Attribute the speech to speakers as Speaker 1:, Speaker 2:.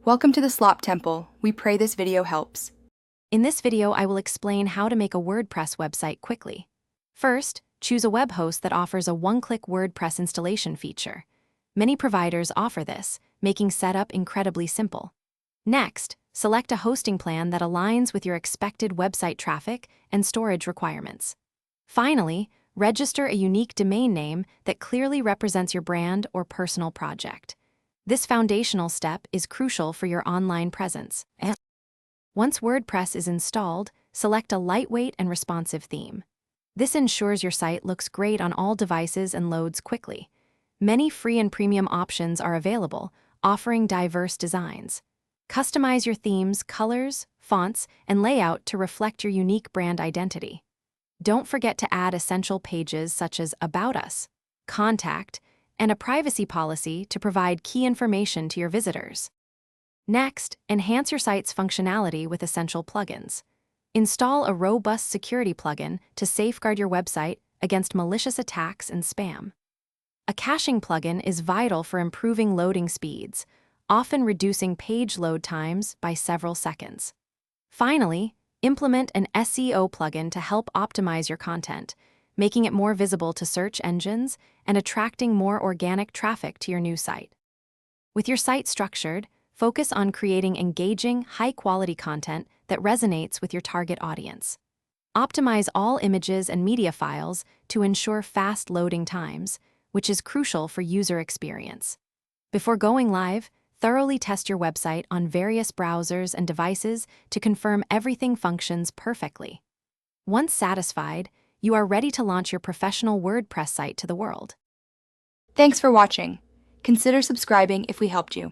Speaker 1: Welcome to the Slop Temple. We pray this video helps.
Speaker 2: In this video, I will explain how to make a WordPress website quickly. First, choose a web host that offers a one-click WordPress installation feature. Many providers offer this, making setup incredibly simple. Next, select a hosting plan that aligns with your expected website traffic and storage requirements. Finally, register a unique domain name that clearly represents your brand or personal project. This foundational step is crucial for your online presence. Once WordPress is installed, select a lightweight and responsive theme. This ensures your site looks great on all devices and loads quickly. Many free and premium options are available, offering diverse designs. Customize your theme's colors, fonts, and layout to reflect your unique brand identity. Don't forget to add essential pages such as About Us, Contact, and a privacy policy to provide key information to your visitors. Next, enhance your site's functionality with essential plugins. Install a robust security plugin to safeguard your website against malicious attacks and spam. A caching plugin is vital for improving loading speeds, often reducing page load times by several seconds. Finally, implement an SEO plugin to help optimize your content, making it more visible to search engines and attracting more organic traffic to your new site. With your site structured, focus on creating engaging, high-quality content that resonates with your target audience. Optimize all images and media files to ensure fast loading times, which is crucial for user experience. Before going live, thoroughly test your website on various browsers and devices to confirm everything functions perfectly. Once satisfied, you are ready to launch your professional WordPress site to the world.
Speaker 1: Thanks for watching. Consider subscribing if we helped you.